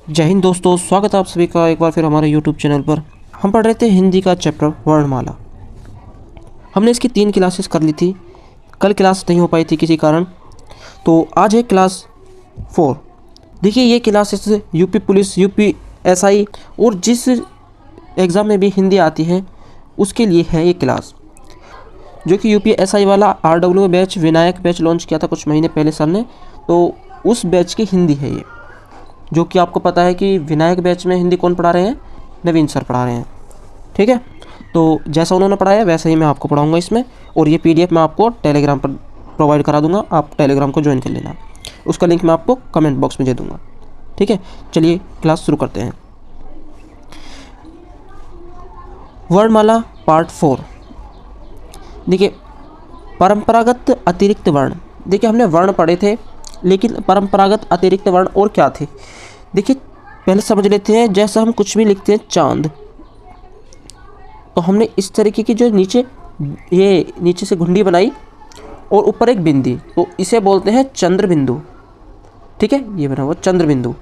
जय हिंद दोस्तों, स्वागत है आप सभी का एक बार फिर हमारे YouTube चैनल पर। हम पढ़ रहे थे हिंदी का चैप्टर वर्णमाला। हमने इसकी 3 क्लासेस कर ली थी। कल क्लास नहीं हो पाई थी किसी कारण, तो आज है क्लास 4। देखिए ये classes UP police, UP SI और जिस एग्ज़ाम में भी हिंदी आती है उसके लिए है ये क्लास, जो कि यूपी एसआई वाला RW batch, Vinayak batch launch किया था कुछ महीने पहले सर ने, तो उस बैच की हिंदी है ये। जो कि आपको पता है कि विनायक बैच में हिंदी कौन पढ़ा रहे हैं? नवीन सर पढ़ा रहे हैं। ठीक है, तो जैसा उन्होंने पढ़ाया वैसे ही मैं आपको पढ़ाऊंगा इसमें, और ये PDF मैं आपको टेलीग्राम पर प्रोवाइड करा दूंगा। आप टेलीग्राम को ज्वाइन कर लेना, उसका लिंक मैं आपको कमेंट बॉक्स में दे दूंगा। ठीक है, चलिए क्लास शुरू करते हैं। वर्णमाला पार्ट 4। देखिए, परंपरागत अतिरिक्त वर्ण। देखिए हमने वर्ण पढ़े थे, लेकिन परंपरागत अतिरिक्त वर्ण और क्या थे? देखिए पहले समझ लेते हैं। जैसा हम कुछ भी लिखते हैं चांद, तो हमने इस तरीके की जो नीचे से घुंडी बनाई और ऊपर एक बिंदी, तो इसे बोलते हैं चंद्र बिंदु। ठीक है, ये बना हुआ चंद्र बिंदु।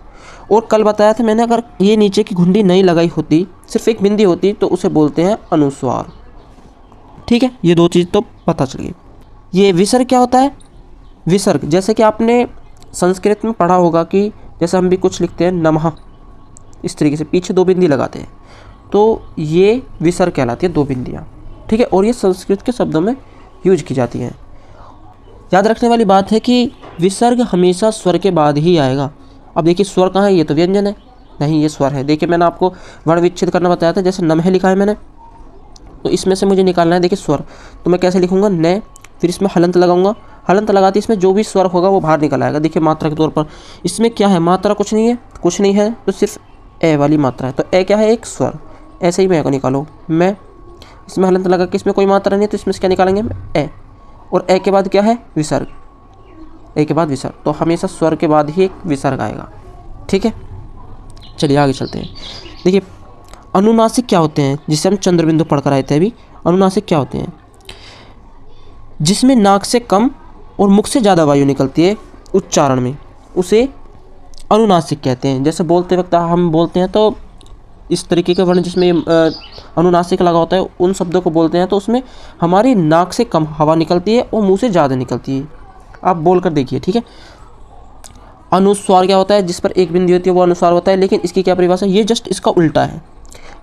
और कल बताया था मैंने, अगर ये नीचे की घुंडी नहीं लगाई होती, सिर्फ एक बिंदी होती, तो उसे बोलते हैं अनुस्वार। ठीक है, ये 2 चीज़ तो पता चल गई। ये विसर्ग क्या होता है? विसर्ग, जैसे कि आपने संस्कृत में पढ़ा होगा कि जैसे हम भी कुछ लिखते हैं नमः, इस तरीके से पीछे 2 बिंदी लगाते हैं, तो ये विसर्ग कहलाती है, 2 बिंदियाँ। ठीक है, और ये संस्कृत के शब्दों में यूज की जाती हैं। याद रखने वाली बात है कि विसर्ग हमेशा स्वर के बाद ही आएगा। अब देखिए स्वर कहाँ है? ये तो व्यंजन है, नहीं ये स्वर है। देखिए मैंने आपको वर्ण विच्छेद करना बताया था। जैसे नमः लिखा है मैंने, तो इसमें से मुझे निकालना है देखिए स्वर, तो मैं कैसे लिखूँगा? न, फिर इसमें हलंत लगाऊंगा। हलंत लगाते इसमें जो भी स्वर होगा वो बाहर निकल आएगा। देखिए मात्रा के तौर पर इसमें क्या है? मात्रा कुछ नहीं है, कुछ नहीं है, तो सिर्फ ए वाली मात्रा है। तो ए क्या है? एक स्वर। ऐसे ही मैं को निकालो, मैं इसमें हलंत लगा के इसमें कोई मात्रा नहीं है, तो इसमें से क्या निकालेंगे? ए। और ए के बाद क्या है? विसर्ग। ए के बाद विसर्ग, तो हमेशा स्वर के बाद ही एक विसर्ग आएगा। ठीक है, चलिए आगे चलते हैं। देखिए अनुनासिक क्या होते हैं, जिसे हम चंद्रबिंदु पढ़कर आए थे अभी। अनुनासिक क्या होते हैं? जिसमें नाक से कम और मुख से ज़्यादा वायु निकलती है उच्चारण में, उसे अनुनासिक कहते हैं। जैसे बोलते वक्त हम बोलते हैं तो इस तरीके के वर्ण जिसमें अनुनासिक लगा होता है, उन शब्दों को बोलते हैं, तो उसमें हमारी नाक से कम हवा निकलती है और मुंह से ज़्यादा निकलती है। आप बोल कर देखिए। ठीक है, अनुस्वार क्या होता है? जिस पर एक बिंदी होती है वो अनुस्वार होता है, लेकिन इसकी क्या परिभाषा है? ये जस्ट इसका उल्टा है।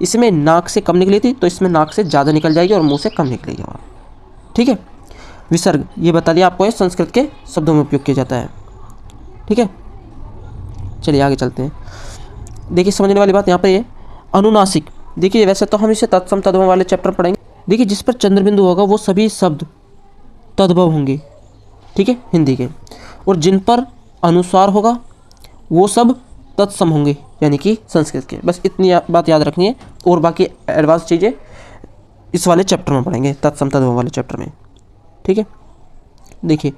इसमें नाक से कम निकली थी, तो इसमें नाक से ज़्यादा निकल जाएगी और मुँह से कम निकलेगी। ठीक है, विसर्ग ये बता दिया आपको, ये संस्कृत के शब्दों में उपयोग किया जाता है। ठीक है, चलिए आगे चलते हैं। देखिए समझने वाली बात यहाँ पर ये अनुनासिक। देखिए वैसे तो हम इसे तत्सम तद्भव वाले चैप्टर पढ़ेंगे। देखिए जिस पर चंद्रबिंदु होगा वो सभी शब्द तद्भव होंगे, ठीक है, हिंदी के, और जिन पर अनुस्वार होगा वो सब तत्सम होंगे, यानी कि संस्कृत के। बस इतनी बात याद रखनी है, और बाकी एडवांस चीज़ें इस वाले चैप्टर में पढ़ेंगे, तत्सम तद्भव वाले चैप्टर में। ठीक है, देखिए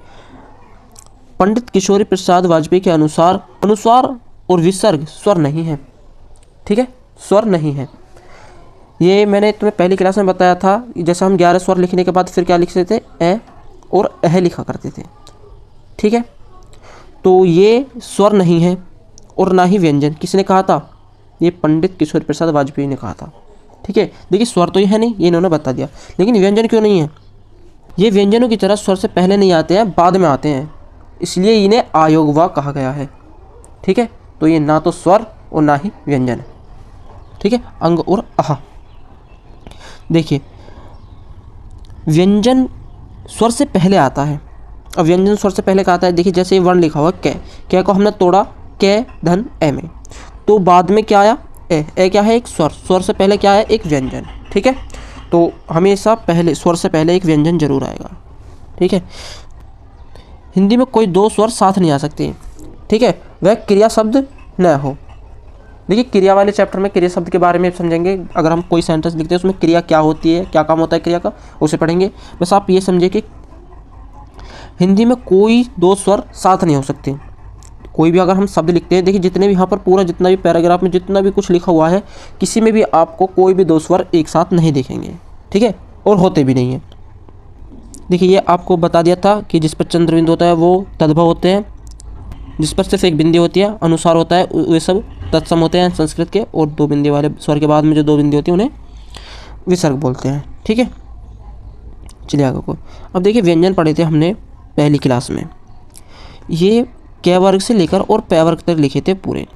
पंडित किशोरी प्रसाद वाजपेयी के अनुसार अनुस्वार और विसर्ग स्वर नहीं है। ठीक है, स्वर नहीं है। ये मैंने तुम्हें पहली क्लास में बताया था। जैसे हम 11 स्वर लिखने के बाद फिर क्या लिखते थे? ए और अह लिखा करते थे। ठीक है, तो ये स्वर नहीं है और ना ही व्यंजन। किसने कहा था? ये पंडित किशोरी प्रसाद वाजपेयी ने कहा था। ठीक है, देखिए स्वर तो ये है नहीं, ये इन्होंने बता दिया, लेकिन व्यंजन क्यों नहीं है? ये व्यंजनों की तरह स्वर से पहले नहीं आते हैं, बाद में आते हैं, इसलिए इन्हें आयोगवा कहा गया है। ठीक है, तो ये ना तो स्वर और ना ही व्यंजन है। ठीक है, अंग और आह। देखिए व्यंजन स्वर से पहले आता है। अब व्यंजन स्वर से पहले का आता है। देखिए जैसे वर्ण लिखा हुआ कै को हमने तोड़ा कै धन ए में, तो बाद में क्या आया? ए क्या है? एक स्वर। स्वर से पहले क्या है? एक व्यंजन। ठीक है, तो हमेशा पहले स्वर से पहले एक व्यंजन जरूर आएगा। ठीक है, हिंदी में कोई 2 स्वर साथ नहीं आ सकते। ठीक है, वह क्रिया शब्द न हो। देखिए क्रिया वाले चैप्टर में क्रिया शब्द के बारे में समझेंगे। अगर हम कोई सेंटेंस लिखते हैं उसमें क्रिया क्या होती है, क्या काम होता है क्रिया का, उसे पढ़ेंगे। बस आप ये समझिए कि हिंदी में कोई 2 स्वर साथ नहीं हो सकते। कोई भी अगर हम शब्द लिखते हैं, देखिए जितने भी यहाँ पर पूरा जितना भी पैराग्राफ में जितना भी कुछ लिखा हुआ है, किसी में भी आपको कोई भी 2 स्वर एक साथ नहीं दिखेंगे। ठीक है, और होते भी नहीं है। देखिए ये आपको बता दिया था कि जिस पर चंद्रबिंदु होता है वो तद्भव होते हैं, जिस पर सिर्फ एक बिंदी होती है अनुसार होता है, वे सब तत्सम होते हैं संस्कृत के, और 2 बिंदी वाले स्वर के बाद में जो 2 बिंदी होती है उन्हें विसर्ग बोलते हैं। ठीक है, चलिए आगे को। अब देखिए व्यंजन पढ़े थे हमने पहली क्लास में, ये क वर्ग से लेकर और पै वर्ग तक लिखे थे पूरे।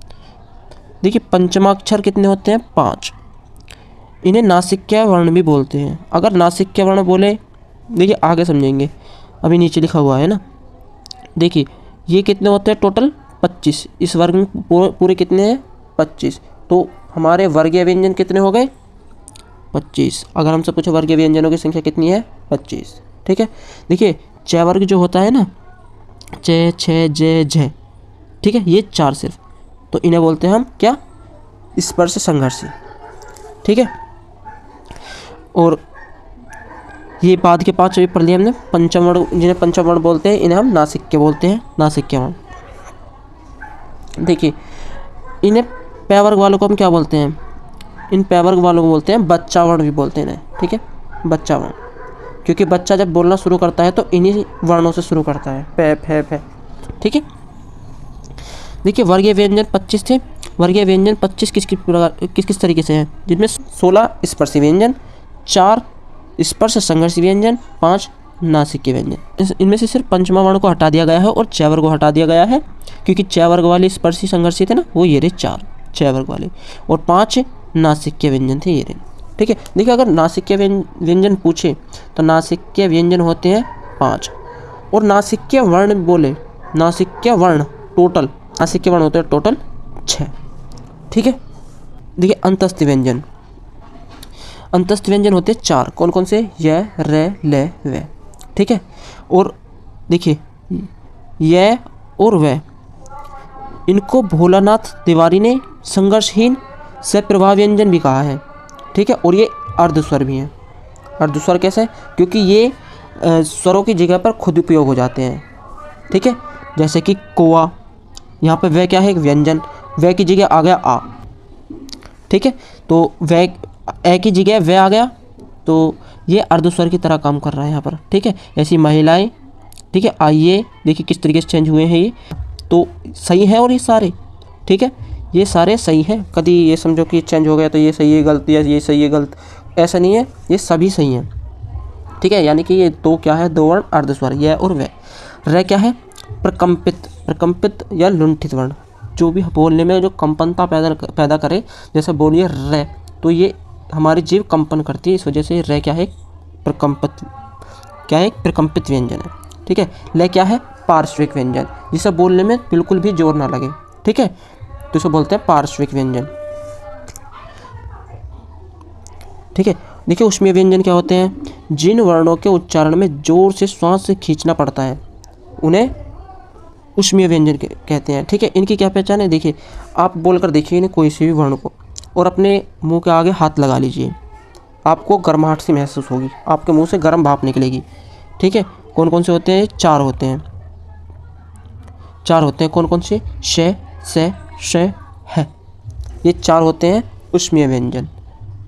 देखिए पंचमाक्षर कितने होते हैं? 5। इन्हें नासिक्य वर्ण भी बोलते हैं। अगर नासिक्य वर्ण बोले, देखिए आगे समझेंगे, अभी नीचे लिखा हुआ है ना। देखिए ये कितने होते हैं टोटल? 25। इस वर्ग में पूरे कितने हैं? 25। तो हमारे वर्गीय व्यंजन कितने हो गए? 25। अगर हमसे पूछे वर्गीय व्यंजनों की संख्या कितनी है? 25। ठीक है, देखिए च वर्ग जो होता है ना, च, छ, ज, झ, ठीक है, ये 4 सिर्फ, तो इन्हें बोलते हैं हम क्या? स्पर्श संघर्षी। ठीक है, और ये बाद के 5 अभी पढ़ लिया हमने। पंचम वर्ण, जिन्हें पंचम वर्ण बोलते हैं, इन्हें हम नासिक्य बोलते हैं, नासिक्य वर्ण। देखिए इन्हें पै वर्ग वालों को हम क्या बोलते हैं? इन पै वर्ग वालों को बोलते हैं बच्चा वर्ण भी बोलते हैं इन्हें। ठीक है, बच्चा वर्ण, क्योंकि बच्चा जब बोलना शुरू करता है तो इन्हीं वर्णों से शुरू करता है, पै, फै, फै। ठीक है, देखिए वर्गीय व्यंजन 25 थे। वर्गीय व्यंजन 25 किस तरीके से हैं? जिनमें 16 स्पर्शी व्यंजन, 4 स्पर्श संघर्षी व्यंजन, 5 नासिक्य व्यंजन। इनमें से सिर्फ पंचमा वर्ण को हटा दिया गया है और च वर्ग को हटा दिया गया है, क्योंकि च वर्ग वाले स्पर्शी संघर्षी थे ना, वो ये रहे 4 च वर्ग वाले, और 5 नासिक्य व्यंजन थे ये रहे। ठीक है, देखिए अगर नासिक्य व्यंजन पूछे तो नासिक्य व्यंजन होते हैं 5, और नासिक्य वर्ण बोले, नासिक्य वर्ण टोटल, नासिक्य वर्ण होते हैं टोटल 6। ठीक है, देखिए अंतस्थ व्यंजन, अंतस्थ व्यंजन होते हैं 4। कौन कौन से? य, र, ल, व। ठीक है, और देखिए य और व, इनको भोलानाथ तिवारी ने संघर्षहीन सप्रभा व्यंजन भी कहा है। ठीक है, और ये अर्धस्वर भी हैं। अर्धस्वर कैसे? क्योंकि ये स्वरों की जगह पर खुद उपयोग हो जाते हैं। ठीक है, जैसे कि कोआ, यहाँ पे व क्या है? एक व्यंजन, व की जगह आ गया आ। ठीक है, तो व ए की जगह व आ गया, तो ये अर्धस्वर की तरह काम कर रहा है यहाँ पर। ठीक है, ऐसी महिलाएं, ठीक है, आइए देखिए किस तरीके से चेंज हुए हैं ये, तो सही है और ये सारे, ठीक है, ये सारे सही हैं। कभी ये समझो कि चेंज हो गया तो ये सही है गलत, या ये सही है गलत, ऐसा नहीं है, ये सभी सही हैं। ठीक है, यानी कि ये 2 क्या है? 2 वर्ण अर्धस्वर, य और व। र क्या है? प्रकंपित, प्रकंपित या लुंठित वर्ण, जो भी बोलने में जो कंपनता पैदा करे, जैसे बोलिए र, तो ये हमारी जीभ कंपन करती है, इस वजह से र क्या है? प्रकंपित, क्या है? प्रकंपित व्यंजन है। ठीक है, ल क्या है? पार्श्विक व्यंजन, जिसे बोलने में बिल्कुल भी जोर ना लगे। ठीक है, तो इसे बोलते हैं पार्श्विक व्यंजन। ठीक है, देखिए ऊष्मीय व्यंजन क्या होते हैं? जिन वर्णों के उच्चारण में जोर से श्वास खींचना पड़ता है उन्हें ऊष्मीय व्यंजन कहते हैं। ठीक है, इनकी क्या पहचान है? देखिए आप बोलकर देखिए इन्हें, कोई सी भी वर्ण को, और अपने मुंह के आगे हाथ लगा लीजिए, आपको गर्माहट सी महसूस होगी, आपके मुंह से गर्म भाप निकलेगी। ठीक है, कौन कौन से होते हैं? 4 होते हैं, 4 होते हैं। कौन कौन से? श, स, श, है, ये 4 होते हैं ऊष्मीय व्यंजन।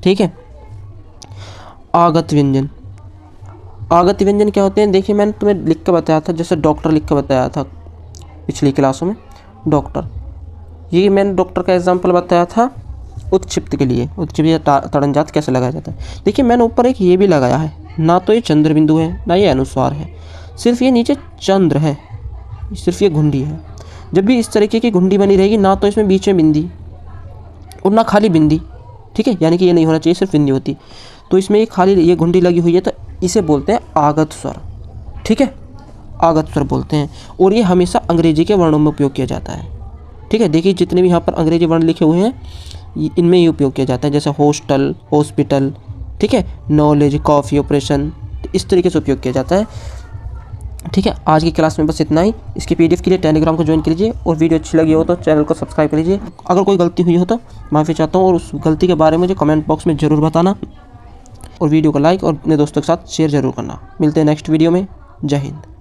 ठीक है, आगत व्यंजन, आगत व्यंजन क्या होते हैं? देखिए मैंने तुम्हें लिख के बताया था, जैसे डॉक्टर लिख के बताया था पिछली क्लासों में, डॉक्टर, ये मैंने डॉक्टर का एग्जाम्पल बताया था उत्क्षिप्त के लिए, उत्क्षिप्त या तड़नजात कैसे लगाया जाता है। देखिए मैंने ऊपर एक ये भी लगाया है, ना तो ये चंद्र बिंदु है ना ये अनुस्वार है, सिर्फ ये नीचे चंद्र है, सिर्फ ये घुंडी है। जब भी इस तरीके की घुंडी बनी रहेगी, ना तो इसमें बीच में बिंदी और ना खाली बिंदी, ठीक है, यानी कि ये नहीं होना चाहिए, सिर्फ बिंदी होती, तो इसमें ये खाली ये घुंडी लगी हुई है, तो इसे बोलते हैं आगत स्वर। ठीक है, आगत स्वर बोलते हैं, और ये हमेशा अंग्रेजी के वर्णों में उपयोग किया जाता है। ठीक है, देखिए जितने भी यहाँ पर अंग्रेजी वर्ण लिखे हुए हैं इनमें ये उपयोग किया जाता है, जैसे हॉस्टल, हॉस्पिटल, ठीक है, नॉलेज, कॉफ़ी, ऑपरेशन, इस तरीके से उपयोग किया जाता है। ठीक है, आज की क्लास में बस इतना ही। इसकी PDF के लिए टेलीग्राम को ज्वाइन कीजिए, और वीडियो अच्छी लगी हो तो चैनल को सब्सक्राइब कीजिए। अगर कोई गलती हुई हो तो माफ़ी चाहता हूँ, और उस गलती के बारे में मुझे कमेंट बॉक्स में ज़रूर बताना, और वीडियो को लाइक और अपने दोस्तों के साथ शेयर ज़रूर करना। मिलते हैं नेक्स्ट वीडियो में। जय हिंद।